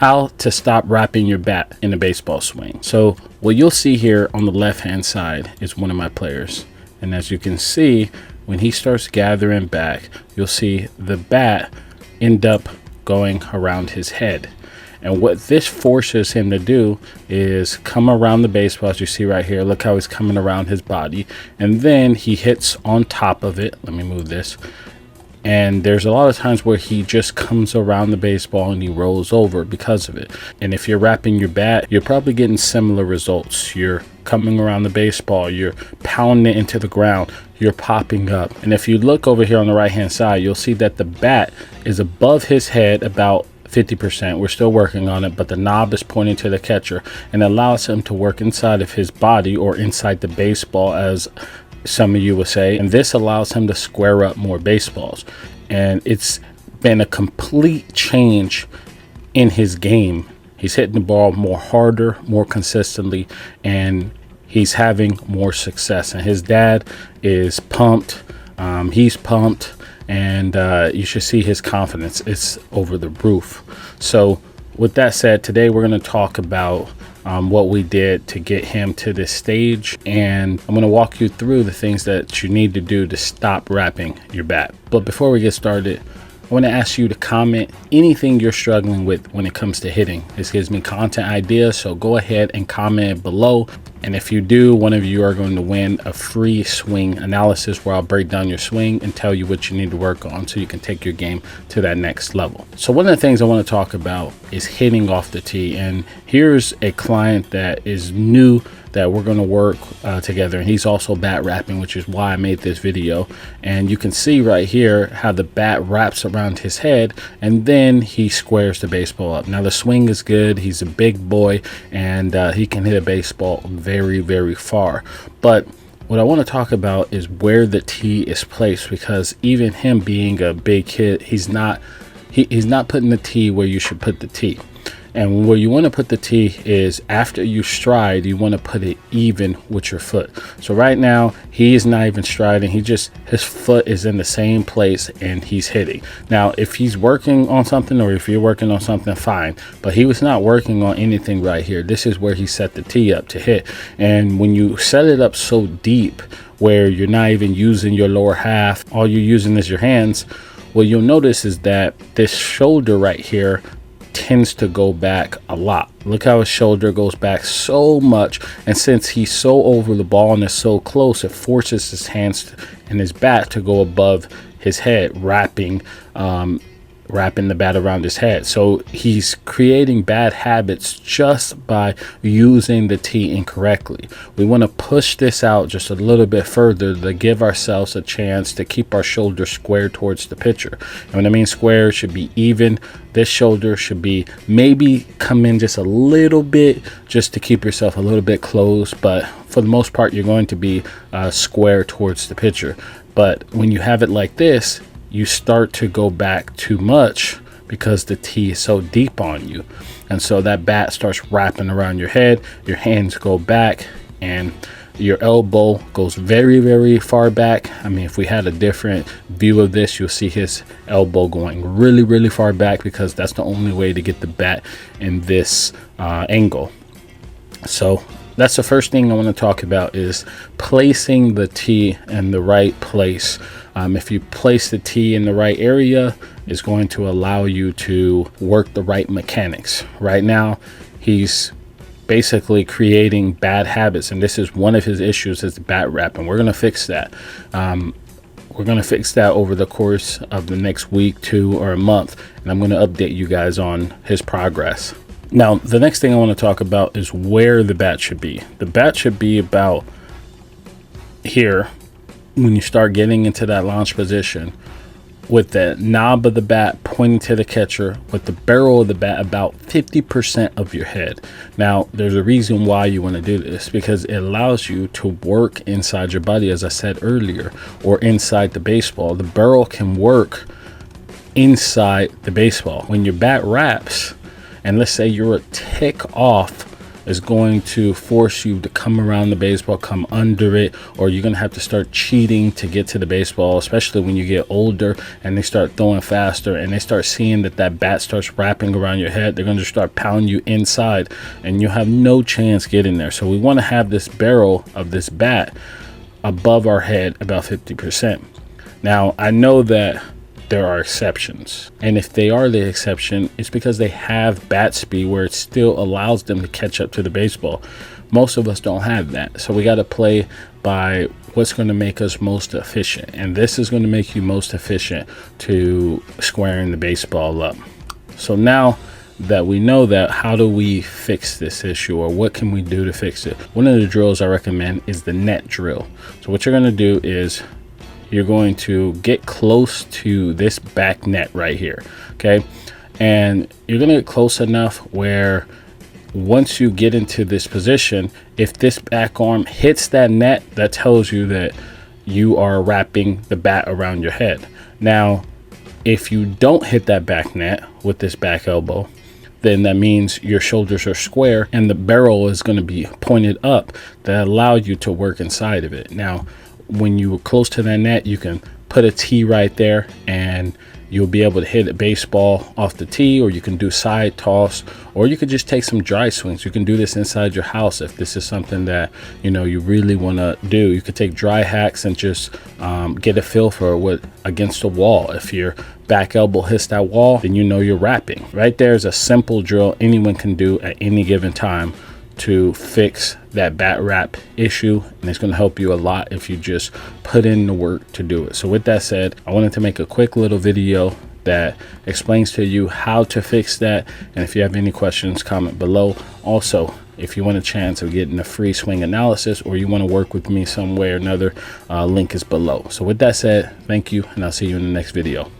How to stop wrapping your bat in a baseball swing. So what you'll see here on the left hand side is one of my players, and as you can see, when he starts gathering back, you'll see the bat end up going around his head. And what this forces him to do is come around the baseball, as you see right here. Look how he's coming around his body, and then he hits on top of it. Let me move this. And there's a lot of times where he just comes around the baseball and he rolls over because of it. And if you're wrapping your bat, you're probably getting similar results. You're coming around the baseball, you're pounding it into the ground, you're popping up. And if you look over here on the right hand side, you'll see that the bat is above his head about 50%. We're still working on it, but the knob is pointing to the catcher and allows him to work inside of his body, or inside the baseball, as some of you would say, and this allows him to square up more baseballs. And it's been a complete change in his game. He's hitting the ball more harder, more consistently, and he's having more success. And his dad is pumped. He's pumped, and you should see his confidence. It's over the roof. So with that said, today we're going to talk about what we did to get him to this stage, and I'm going to walk you through the things that you need to do to stop wrapping your bat. But before we get started, I want to ask you to comment anything you're struggling with when it comes to hitting. This gives me content ideas, so go ahead and comment below. And if you do, one of you are going to win a free swing analysis where I'll break down your swing and tell you what you need to work on so you can take your game to that next level. So one of the things I want to talk about is hitting off the tee. And here's a client that is new that we're going to work together, and he's also bat wrapping, which is why I made this video. And you can see right here how the bat wraps around his head, and then he squares the baseball up. Now the swing is good, he's a big boy, and he can hit a baseball very, very far. But what I want to talk about is where the tee is placed, because even him being a big kid, he's not putting the tee where you should put the tee. And where you want to put the tee is after you stride, you want to put it even with your foot. So right now, he is not even striding. His foot is in the same place and he's hitting. Now, if he's working on something, or if you're working on something, fine. But he was not working on anything right here. This is where he set the tee up to hit. And when you set it up so deep where you're not even using your lower half, all you're using is your hands, what you'll notice is that this shoulder right here tends to go back a lot. Look how his shoulder goes back so much, and since he's so over the ball and is so close, it forces his hands and his bat to go above his head, wrapping the bat around his head. So he's creating bad habits just by using the tee incorrectly. We want to push this out just a little bit further to give ourselves a chance to keep our shoulder square towards the pitcher. And when I mean square, it should be even. This shoulder should be maybe come in just a little bit, just to keep yourself a little bit close, but for the most part you're going to be square towards the pitcher. But when you have it like this, you start to go back too much because the tee is so deep on you. And so that bat starts wrapping around your head, your hands go back, and your elbow goes very, very far back. I mean, if we had a different view of this, you'll see his elbow going really, really far back, because that's the only way to get the bat in this angle. So that's the first thing I want to talk about, is placing the tee in the right place. If you place the tee in the right area, it's going to allow you to work the right mechanics. Right now, he's basically creating bad habits, and this is one of his issues, is bat wrapping. We're going to fix that. We're going to fix that over the course of the next week, 2 or a month, and I'm going to update you guys on his progress. Now, the next thing I want to talk about is where the bat should be. The bat should be about here when you start getting into that launch position, with the knob of the bat pointing to the catcher, with the barrel of the bat about 50% of your head. Now, there's a reason why you want to do this, because it allows you to work inside your body, as I said earlier, or inside the baseball. The barrel can work inside the baseball. When your bat wraps, and let's say you're a tick off is going to force you to come around the baseball, come under it, or you're going to have to start cheating to get to the baseball, especially when you get older and they start throwing faster and they start seeing that that bat starts wrapping around your head. They're going to start pounding you inside and you have no chance getting there. So we want to have this barrel of this bat above our head about 50%. Now, I know that there are exceptions, and if they are the exception, it's because they have bat speed where it still allows them to catch up to the baseball. Most of us don't have that, so we got to play by what's going to make us most efficient, and this is going to make you most efficient to squaring the baseball up. So now that we know that, how do we fix this issue, or what can we do to fix it? One of the drills I recommend is the net drill. So what you're going to do is you're going to get close to this back net right here, okay? And you're going to get close enough where once you get into this position, if this back arm hits that net, that tells you that you are wrapping the bat around your head. Now, if you don't hit that back net with this back elbow, then that means your shoulders are square and the barrel is going to be pointed up that allow you to work inside of it. Now, when you were close to that net, you can put a tee right there and you'll be able to hit a baseball off the tee, or you can do side toss, or you could just take some dry swings. You can do this inside your house if this is something that you really want to do. You could take dry hacks and just get a feel for what against the wall. If your back elbow hits that wall, then you're wrapping. Right there is a simple drill anyone can do at any given time to fix that bat wrap issue, and it's going to help you a lot if you just put in the work to do it. So with that said, I wanted to make a quick little video that explains to you how to fix that, and if you have any questions, comment below. Also, if you want a chance of getting a free swing analysis, or you want to work with me some way or another, link is below. So with that said, thank you, and I'll see you in the next video.